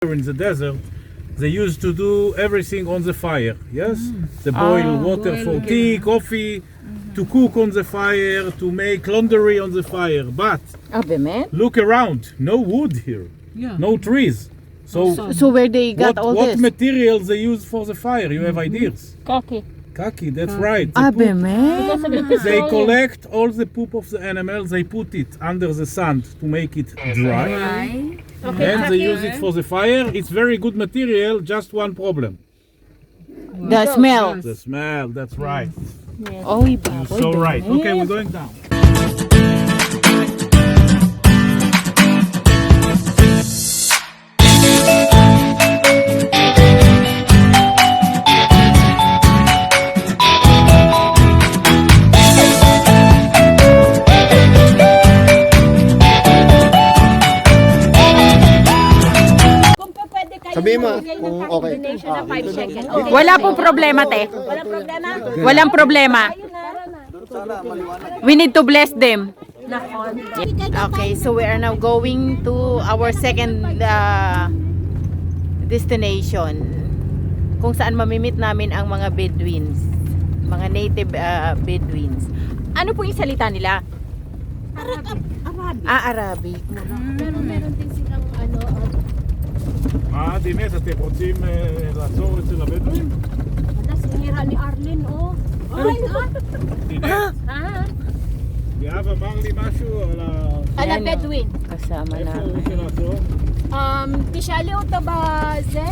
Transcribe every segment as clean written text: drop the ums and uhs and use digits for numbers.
In the desert, they used to do everything on the fire. Yes, they boil water for tea, coffee, to cook on the fire, to make laundry on the fire. But look around, no wood here, no trees. So where they got all what this? materials they use for the fire? You have ideas? Kaki, that's right. They collect all the poop of the animals, they put it under the sand to make it dry. And they use it for the fire. It's very good material, just one problem. The smell. The smell, that's right. Oh, You're so right. Okay, we're going down. Sabihin mo kung okay. Wala pong problema, te. Walang problema? Walang problema. We need to bless them. Okay, so we are now going to our second destination, kung saan mamimit namin ang mga Bedouins, mga native Bedouins. Ano po yung salita nila? Arabic. Arabic. Meron din silang דינס, אתם רוצים לעצור אצל הבדואים? sinira ni Arlene, oh. דינס, יאב אמר לי משהו על על הבדואין. Kasama איפה na. הוא רוצה לעצור? תשאלי אותו בזה.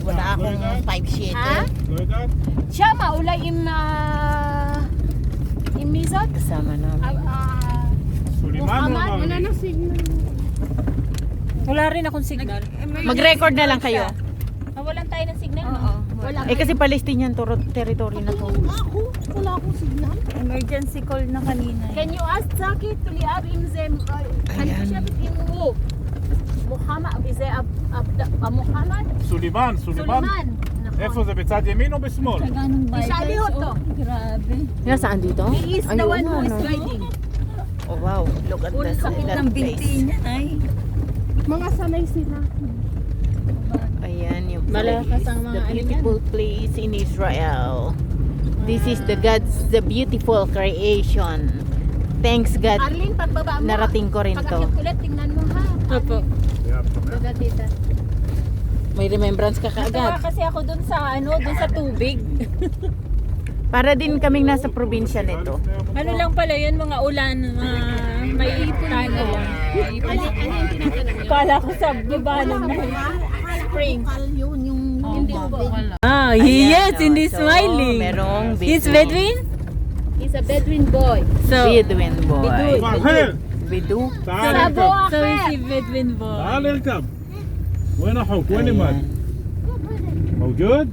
Wala akong 5 Ha? לא יודעת? שמה, אולי עם מי זאת? Kasama na. סולימאן הוא אמר לי. nang signal. Wala rin akong signal. Mag-record na lang kayo. Nawalan tayo ng signal. Wala. Eh kasi Palestinian territory na to. Wala akong signal. Emergency call na kanina. Can you ask Zaki to liab im zem? Ayan. Siya bitin mo. Muhammad, bize Muhammad? סולימאן, סולימאן. איפה זה, בצד ימין או בשמאל? תשאלי אותו. Grabe. Nasaan dito? He is the one who is guiding. Oh wow, look at that place. niya ay. Mga sanay sila. Ayan yung Malakas ang mga the ano beautiful place in Israel. This is the beautiful creation. Thanks God. Arlene, pagbaba mo. Narating ko rin to. Pag-akyat ulit, tingnan mo ha. Opo. Daga tita. May remembrance ka Natawa kaagad. kasi ako dun sa tubig. Para din kaming nasa probinsya nito. Ano lang pala yun, mga ulan, may tano lang. Kala ko sa baba ng spring. Ah, yes, Ayan, hindi so, smiling. merong He's Bedouin. Bedouin? He's a Bedouin boy. So, Bedouin boy. אחר! Bedu. تعال Sabo اركب so is akhe. he Bedouin boy? تعال اركب وين احط وين يمد موجود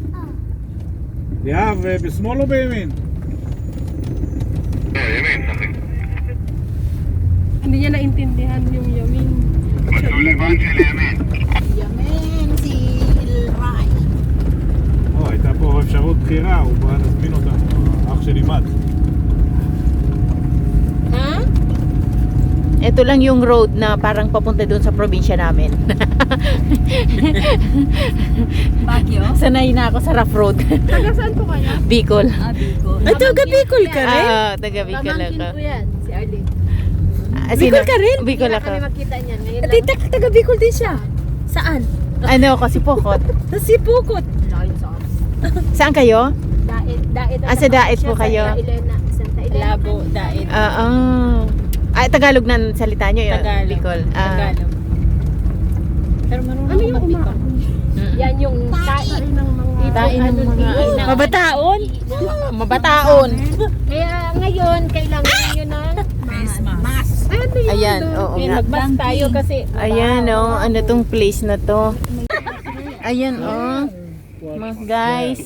ياف בשמאל או בימין Hindi niya naintindihan yung yamin. הייתה פה אפשרות בחירה הוא בא להזמין אותנו האח שלי מת Ito lang yung road na parang papunta doon sa probinsya namin. Baguio? Sanay na ako sa rough road. Taga saan po kaya? Bicol. Bicol. Ay, taga Bicol ka rin? Taga Bicol Pamangkin ako. ko yan, si Arlene. Bicol ka rin? Bicol Hindi na ako. kami makita niyan. Ngayon At taga Bicol din siya. Saan? Ano kasi Pokot. Si Pukot. Lain sa us. Saan kayo? Daet. Sa Daet po kayo? Santa Elena. Santa Elena. Labo, Daet. Ay, Tagalog na salita nyo yun? Tagalog. Bicol. Tagalog. Pero marunong Ano ako yung mag-Bicol. Yan yung tain ng mga... Tain ng mga mabataon. Mabataon. Kaya ngayon, kailangan nyo ng mask. Ayan, oo nga. Mag-mask tayo kasi Ayan, ano tong place na to. Ayan, mga guys.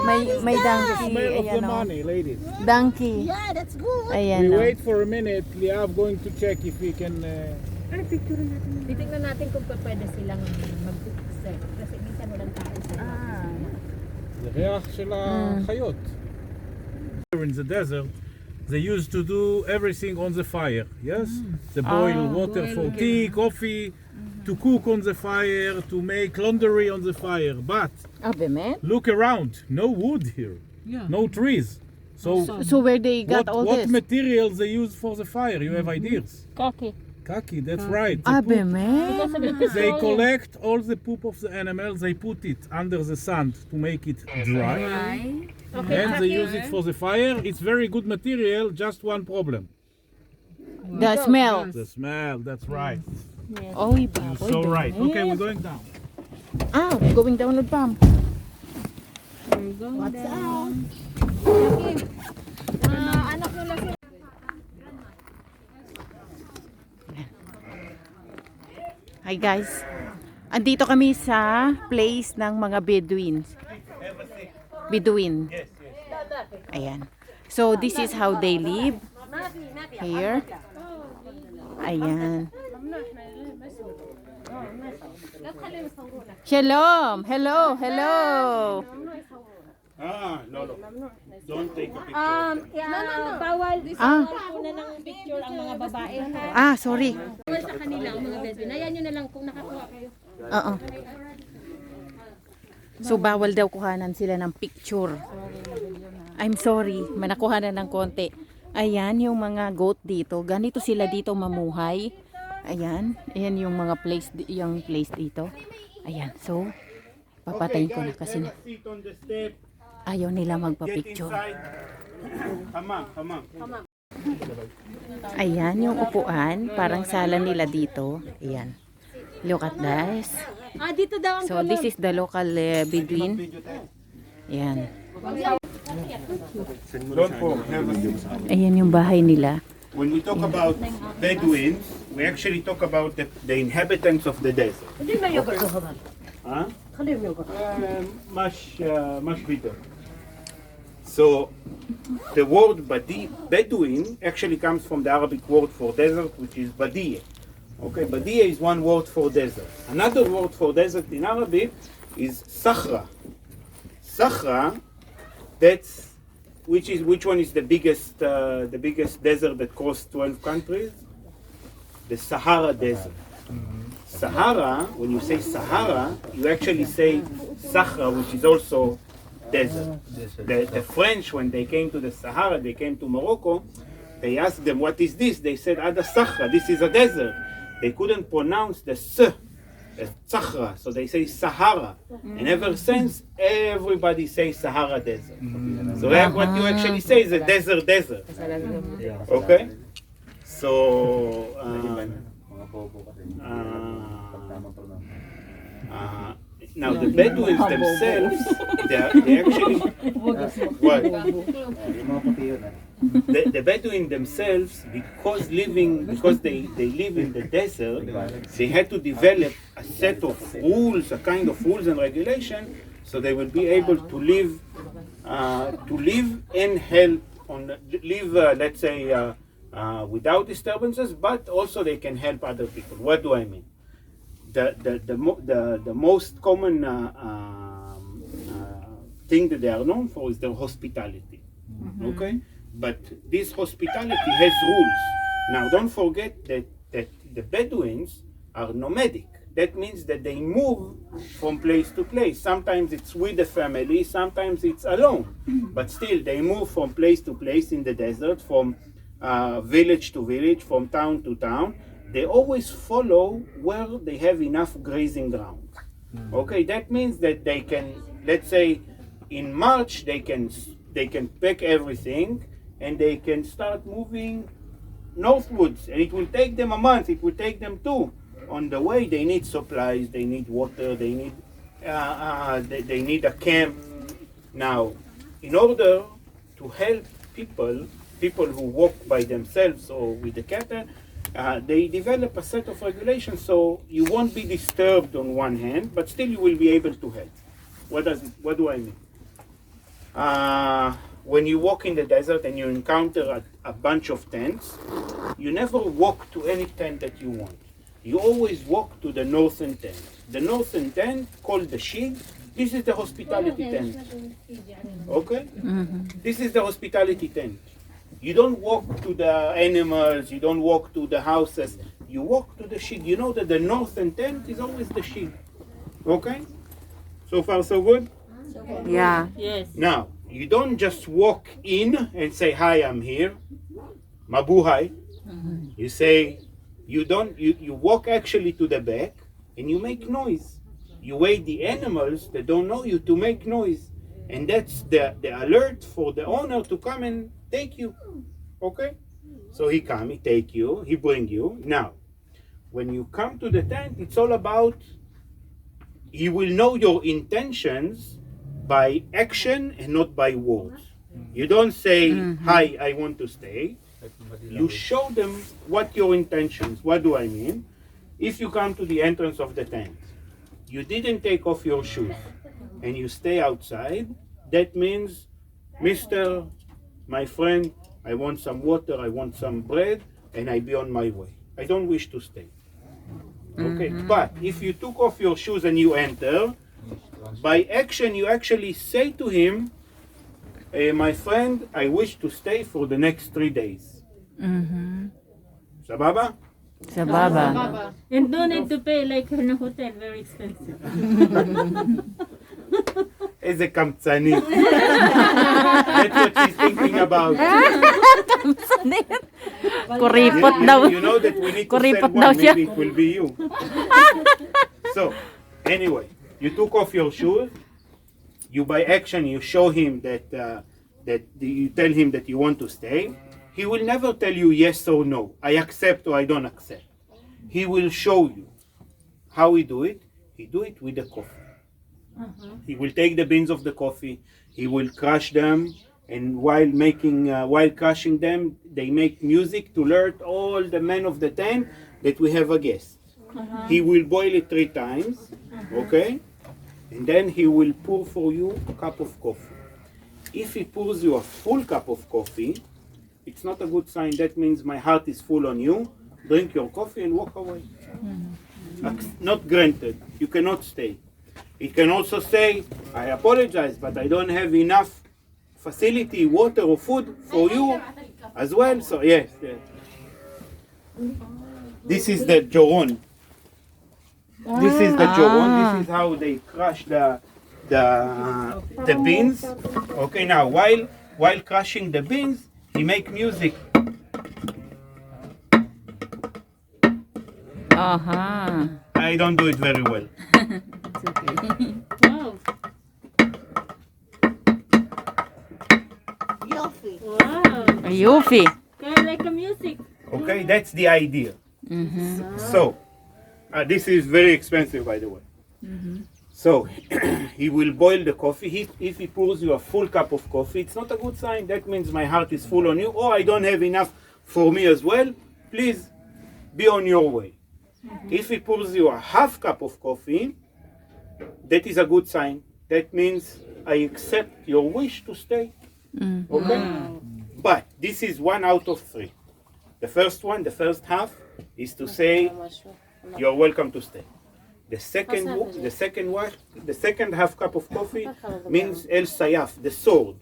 May donkey. smell of the Ayan, money ladies donkey. Yeah, that's good. Ayan, we wait for a minute Liav going to check if we can Titingnan natin kung pwede silang mag-serve. Kasi minsan walang tao sa זה ריח של החיות. In the desert, They used to do everything on the fire. Yes, they boil water for tea, coffee, to cook on the fire, to make laundry on the fire. But באמת? look around, no wood here, no trees. So where they got all what this? materials they use for the fire? You have ideas? Kaki. Kaki, that's right. באמת? They collect all the poop of the animals, they put it under the sand to make it dry. And they use it for the fire. It's very good material, just one problem. The smell. The smell, that's right. Oy, You're baboy. so right. Benet. Okay, we're going down. Ah, we're going down with Pam. What's up? Anak nyo lang sila. Hi guys. Andito kami sa place ng mga Bedouins. Bedouin. Ayan. So this is how they live here. Ayan. Shalom. Hello. Hello. No. Don't take a picture. Bawal. Ah. Una ng picture ang mga babae. Ah, sorry. Bawal sa kanila ang mga Bedouin. Ayan nyo na lang kung nakakuha kayo. Oo. So bawal daw kuhanan sila ng picture. I'm sorry, manakuhanan ng konti. Ayan yung mga goat dito. Ganito sila dito mamuhay. Ayan, ayan yung mga place, yung place dito. Ayan, so papatayin ko na kasi ayaw nila magpa-picture. Ayan yung upuan, parang sala nila dito. Ayan. Look at this. Dito daw ang So this is the local Bedouin. Ayan. Ayan yung bahay nila. When we talk about Bedouins, we actually talk about the inhabitants of the desert. Huh? Much bigger. So the word Bedouin actually comes from the Arabic word for desert, which is Badiyah. Okay, Badiyah is one word for desert. Another word for desert in Arabic is Sahra. Sahra, which one is the biggest desert that crosses 12 countries? The Sahara Desert. Sahara, when you say Sahara, you actually say Sahra, which is also desert. The French, when they came to the Sahara, they came to Morocco, they asked them, what is this? They said, Ada Sahra, this is a desert. They couldn't pronounce the S, Sahra, so they say Sahara. And ever since, everybody says Sahara Desert. So what you actually say is a desert. Okay? So, now the Bedouins themselves, they actually, what? The Bedouin themselves, because they live in the desert, they had to develop a set of rules, a kind of rules and regulation, so they will be able to live and help let's say, without disturbances, but also they can help other people. What do I mean? The most common thing that they are known for is their hospitality. Okay, but this hospitality has rules. Now, don't forget that the Bedouins are nomadic. That means that they move from place to place. Sometimes it's with the family, sometimes it's alone. But still, they move from place to place in the desert, from village to village, from town to town. They always follow where they have enough grazing ground. Okay, that means that they can, let's say, in March, they can pack everything and they can start moving northwards. And it will take them a month, it will take them two. On the way, they need supplies, they need water, they need a camp. Now, in order to help people who walk by themselves or with the cattle, they develop a set of regulations so you won't be disturbed on one hand, but still you will be able to help. What do I mean? When you walk in the desert and you encounter a bunch of tents, you never walk to any tent that you want. You always walk to the northern tent. The northern tent, called the Shig, this is the hospitality tent. Okay? This is the hospitality tent. You don't walk to the animals, you don't walk to the houses, you walk to the sheep. You know that the northern tent is always the sheep. Okay? So far so good? Yeah. Yes. Now, you don't just walk in and say, hi, I'm here. Mabuhay. You say, you walk actually to the back and you make noise. You wait the animals that don't know you to make noise. And that's the alert for the owner to come and take you. Okay? So he come, he take you, he bring you. Now, when you come to the tent, it's all about, he will know your intentions by action and not by words. You don't say, hi, I want to stay. You show them what your intentions. What do I mean? If you come to the entrance of the tent, you didn't take off your shoes and you stay outside, that means, Mister, my friend, I want some water, I want some bread, and I be on my way. I don't wish to stay. Okay, but if you took off your shoes and you enter, by action you actually say to him, my friend, I wish to stay for the next 3 days. Sababa? Sababa. And don't need to pay like in a hotel, very expensive. איזה קמצנית. That's what she's thinking about. Kuripot daw. You know that we need to Kuripot sell daw one, siya. maybe it will be you. So, anyway, you took off your shoes, you by action, you show him that, you tell him that you want to stay. He will never tell you yes or no, I accept or I don't accept. He will show you how he do it. He do it with the coffee. He will take the beans of the coffee, he will crush them, and while crushing them, they make music to alert all the men of the tent that we have a guest. He will boil it 3 times, okay? And then he will pour for you a cup of coffee. If he pours you a full cup of coffee, it's not a good sign. That means my heart is full on you. Drink your coffee and walk away. Not granted. You cannot stay. It can also say, I apologize, but I don't have enough facility, water or food for you as well. So yes. This is the joron. This is the joron. This is how they crush the beans. Okay, now while crushing the beans, he make music. I don't do it very well. Wow. Wow. Yuffie. Kind of like a music. Okay, that's the idea. So, this is very expensive, by the way. So, he will boil the coffee. If he pours you a full cup of coffee, it's not a good sign. That means my heart is full on you. Oh, I don't have enough for me as well. Please, be on your way. If he pours you a half cup of coffee, that is a good sign. That means I accept your wish to stay. Okay? But this is 1 out of 3. The first one, the first half, is to say you're welcome to stay. The second half cup of coffee means El Sayaf, the sword.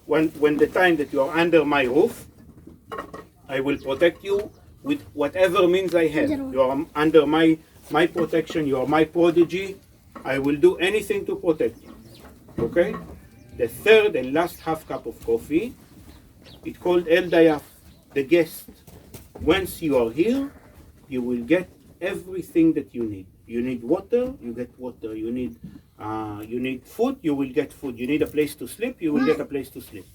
When the time that you are under my roof, I will protect you with whatever means I have. You are under my protection, you are my prodigy. I will do anything to protect you. Okay? The third and last half cup of coffee, it's called El Dayaf, the guest. Once you are here, you will get everything that you need. You need water, you get water. You need food, you will get food. You need a place to sleep, you will get a place to sleep.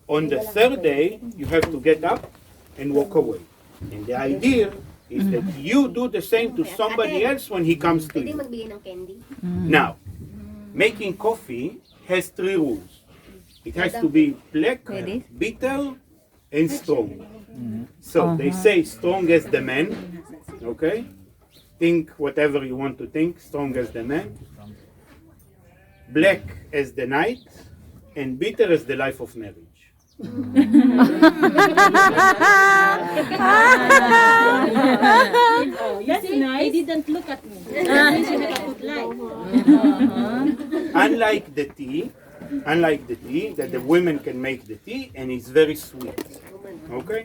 On the third day, you have to get up and walk away. And the idea is that you do the same to somebody else when he comes to you. Now, making coffee has 3 rules. It has to be black, bitter, and strong. So they say strong as the man, okay? Think whatever you want to think, strong as the man. Black as the night, and bitter as the life of marriage. That's nice. He didn't look at me. Unlike the tea, that the women can make the tea, and it's very sweet. Okay?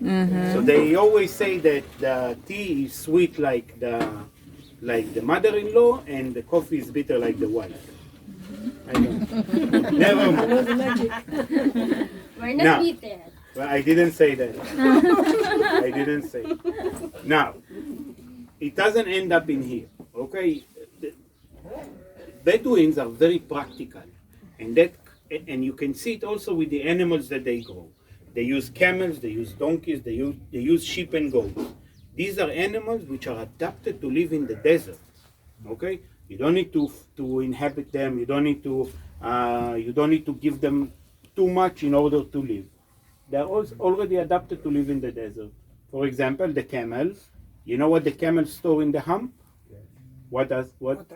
So they always say that the tea is sweet like the mother-in-law and the coffee is bitter like the wife. I don't. Never mind. We're Now, not bitter. Well, I didn't say that. I didn't say. Now, it doesn't end up in here. Okay? The Bedouins are very practical, and you can see it also with the animals that they grow. They use camels, they use donkeys, they use sheep and goats. These are animals which are adapted to live in the desert. Okay, you don't need to inhabit them. You don't need to give them too much in order to live. They are already adapted to live in the desert. For example, the camels. You know what the camels store in the hump? What? Water.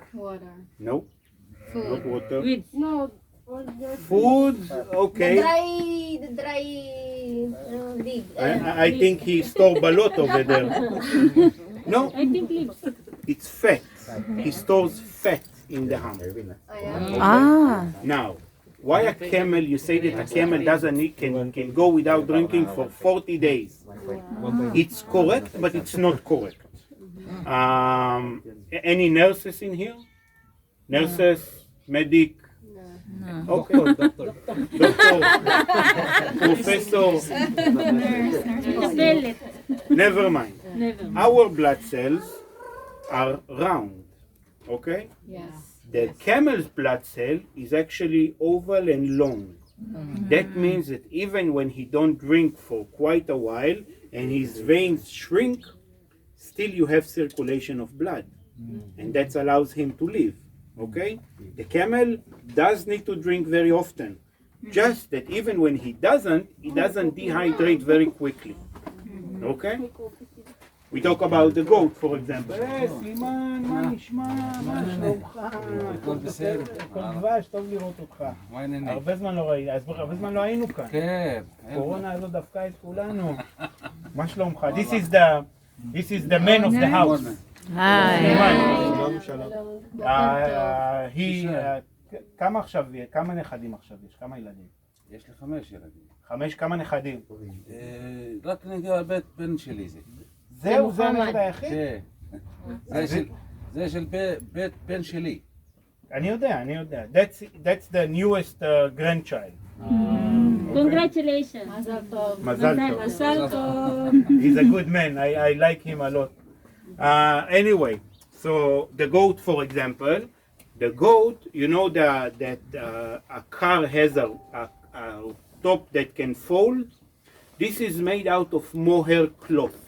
No, not water. Weeds. No. Food. Okay. The dry dig. I think he store balot over there. No, I think leaves. it's fat. He stores fat in the hump. Ah. Now, why a camel? You say that a camel can go without drinking for 40 days. It's correct, but it's not correct. Any nurses in here? Nurses, medic. Okay. Doctor. Professor. Never mind. Our blood cells are round. Okay? Yes. The camel's blood cell is actually oval and long. That means that even when he don't drink for quite a while and his veins shrink, still you have circulation of blood. And that allows him to live. Okay? The camel does need to drink very often. Just that even when he doesn't dehydrate very quickly. Okay? We talk about the goat, for example. סלימן, מה נשמע? מה שלומך? הכל בסדר. הכל דבש, טוב לראות אותך. מה העניינים? הרבה זמן לא היינו כאן. כן. קורונה הזאת דפקה את כולנו. מה שלומך? This is the man of the house. כמה נכדים עכשיו יש? כמה ילדים? יש לי 5 ילדים. כמה נכדים? רק נגיע לבית בן שלי זה. זהו, זה הנכד היחיד? זה של בית בן שלי. אני יודע. That's the newest grandchild. Congratulations. מזל טוב. Masal to. He's a good man. I like him a lot. Anyway, so the goat, for example, you know that a car has a top that can fold. This is made out of mohair cloth.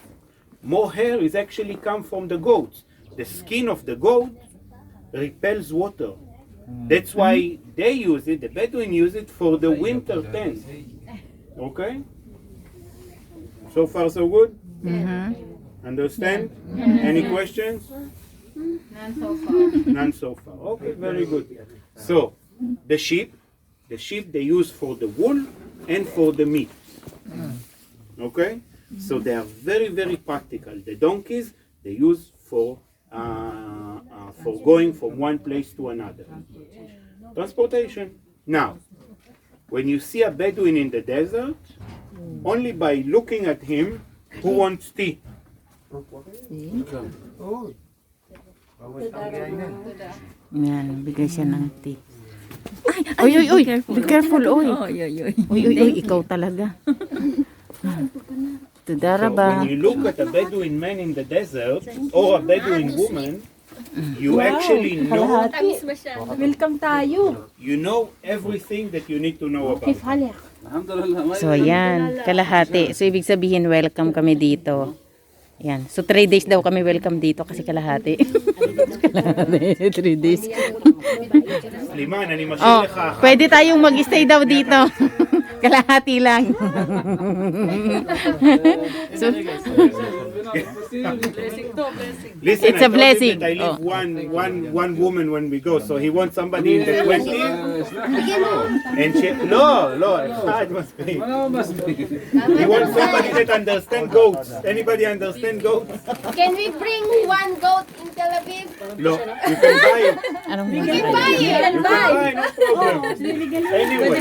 Mohair is actually come from the goats. The skin of the goat repels water. That's why they use it, the Bedouin use it for the winter tent. Okay? So far so good? Understand? Any questions? None so far. Okay, very good. So, the sheep they use for the wool and for the meat. Okay? So they are very, very practical. The donkeys they use for going from one place to another. Transportation. Now, when you see a Bedouin in the desert, only by looking at him, who wants tea? Yan, bigay siya ng tea. Ay, oy, be careful, oy. Oy, ikaw talaga. So Tudaraba. when you look at a Bedouin man in the desert or a Bedouin woman, you actually know Welcome tayo. you know everything that you need to know about. Alhamdulillah. So, yan, kalahati. So, ibig sabihin, welcome kami dito. Yan. So, 3 days daw kami welcome dito kasi kalahati. Kalahati, 3 days. Sliman, אני משאיר לך אחת. Pwede tayong mag-stay daw dito. Kalahati lang. So, Listen, It's a I told blessing. you that I leave one woman when we go, so he wants somebody in the 20s. And she, no, אחד מספיק. He wants somebody that understands goats. Anybody understand goats? Can we bring one goat in Tel Aviv? No, you can buy it. anong We can buy it. You can buy, no problem. Anyway,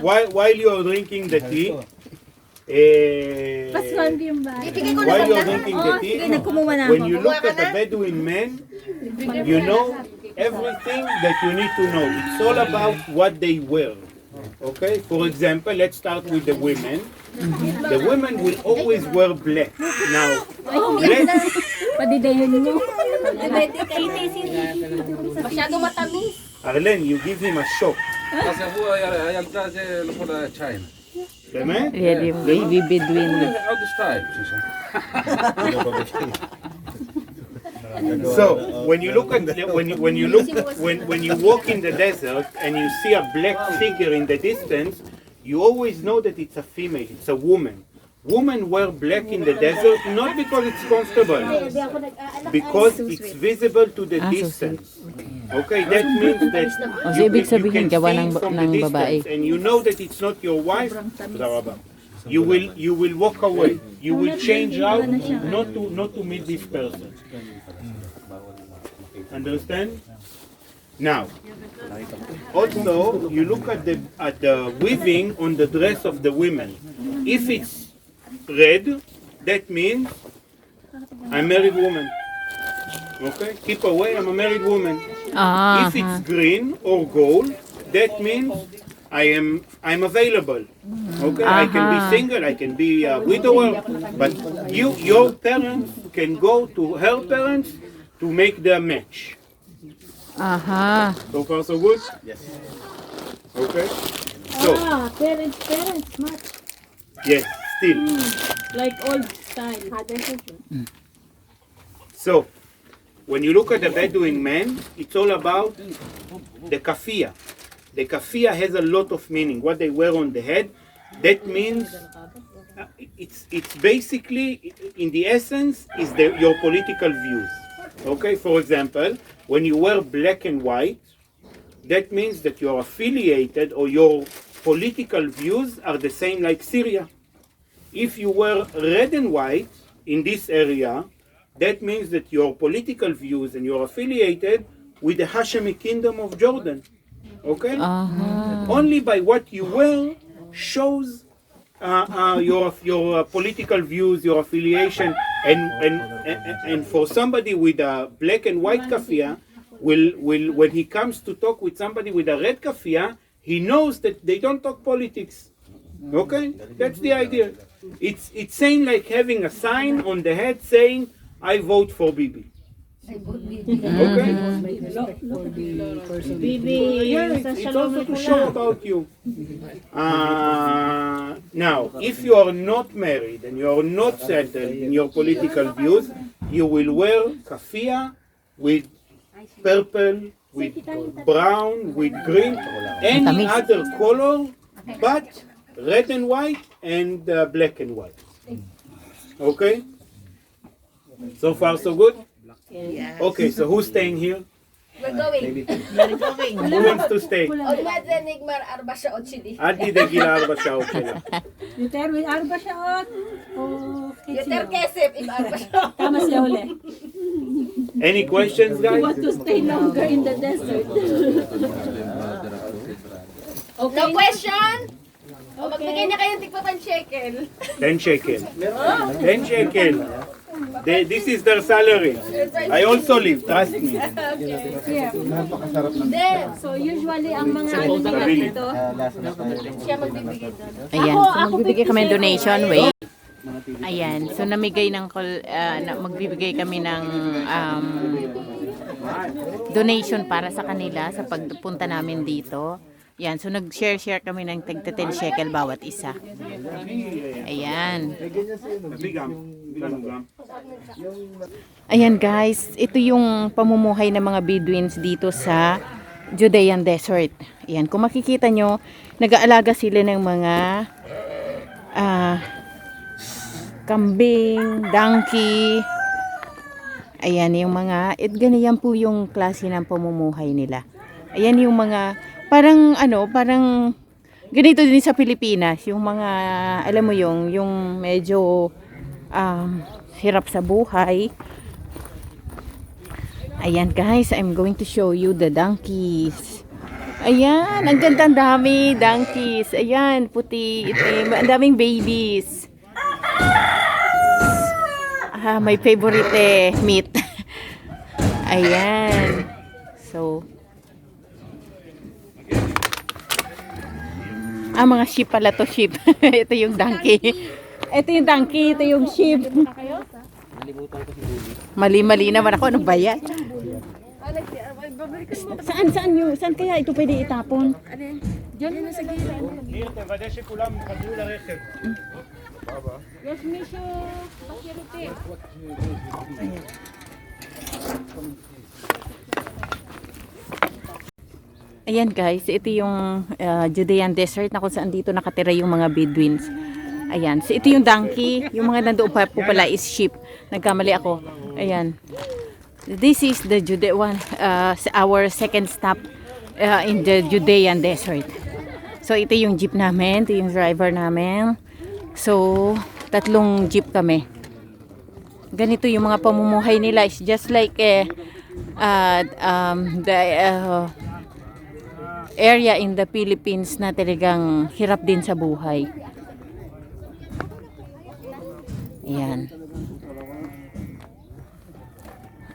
while you are drinking the tea, Paswan ko yung bahay. while you're drinking the tea, Kumuha na when you look at the Bedouin men, you know everything that you need to know. It's all about what they wear. Okay, for example, let's start with the women. The women will always wear black. Now, black, Padidayon nyo. Masyado matamis. Arlen, you give him a shock. אז הוא הילדה זה לכל צ'יינה. באמת? Yan yung baby Bedouin. עוד שתיים. So when you look at when you walk in the desert and you see a black figure in the distance, you always know that it's a female, it's a woman. Women wear black in the desert not because it's comfortable, because it's visible to the distance. Okay, that means that So, ibig sabihin, gawa see ng, it from ng the babae. distance, and you know that it's not your wife. You will walk away. You will change out not to meet this person. Understand? Now, also you look at the weaving on the dress of the women. If it's red, that means I'm a married woman. Okay, keep away. I'm a married woman. Ah, If it's green or gold, that means I'm available. Okay, I can be single, I can be a widower, but your parents can go to her parents to make the match. aha. So far, so good. Yes. Okay. So Parents, smart. yes, still. Like old style. So when you look at the Bedouin men, it's all about the kafia. The kafia has a lot of meaning. What they wear on the head, that means it's basically, in the essence, is your political views. Okay, for example, when you wear black and white, that means that you're affiliated or your political views are the same like Syria. If you wear red and white in this area, that means that your political views and you're affiliated with the Hashemi kingdom of Jordan. Okay? Only by what you wear shows your political views, your affiliation, and for somebody with a black and white kafia, will when he comes to talk with somebody with a red kafia, he knows that they don't talk politics. Okay, that's the idea. It's saying like having a sign on the head saying, "I vote for Bibi." Okay. Yeah, it's also to show about you. Now, if you are not married and you are not settled in your political views, you will wear kafia with purple, with brown, with green, any other color, but red and white and black and white. Okay? So far, so good? Yes. Okay, so who's staying here? We're going. Who wants to stay? Olmaz Nigmar Arba Shaot Shidi. Adi de gilar ba siya okay lang. Yuter with arba siya o Yuter Kesef if Arba Shaot. Tama siya uli. Any questions, You guys? want to stay longer in the desert. No question? O magbigay na kayong tigpa 10 shekel. 10 shekel. 10 shekel. This is their salary. I also live, trust me. So usually ang mga ano nila Sarili. dito, Siya magbibigay doon. Ayan, so magbibigay kami ng donation, wait. Ayan, so magbibigay kami ng donation para sa kanila sa pagpunta namin dito. Yan, so nag-share kami ng tagta 10 shekel bawat isa. Ayan. Ayan guys, ito yung pamumuhay ng mga Bedouins dito sa Judean Desert. Ayan, kung makikita nyo, nag-aalaga sila ng mga kambing, donkey. Ayan, yung mga, ganyan po yung klase ng pamumuhay nila. Ayan yung mga, parang ganito din sa Pilipinas, yung mga, alam mo yung medyo hirap sa buhay. Ayan guys, I'm going to show you the donkeys. Ayan, ang ganda, ang dami, donkeys. Ayan, puti, itim, ang daming babies. My favorite meat. Ayan. So, mga sheep pala to, sheep. Ito yung donkey. Ito yung donkey, ito yung sheep. Mali-mali naman ako, ano ba yan? Saan kaya ito pwede itapon? Diyan na sa gilid. Yes, Misho. Bakirite. Ayan guys, ito yung Judean desert na kung saan dito nakatira yung mga Bedouins. Ayan, so ito yung donkey, yung mga nandoon pa po pala is sheep. Nagkamali ako. Ayan. This is the Judean, our second stop in the Judean desert. So ito yung jeep namin, ito yung driver namin. So, 3 jeep kami. Ganito yung mga pamumuhay nila. It's just like the area in the Philippines na talagang hirap din sa buhay. Ayan.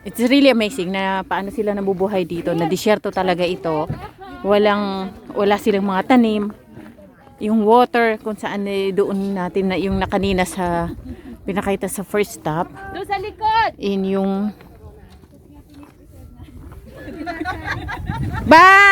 It's really amazing na paano sila nabubuhay dito. Na disyerto talaga ito. Wala silang mga tanim. Yung water kung saan doon natin na yung nakanina sa pinakita sa first stop. Doon sa likod! In yung... Bye!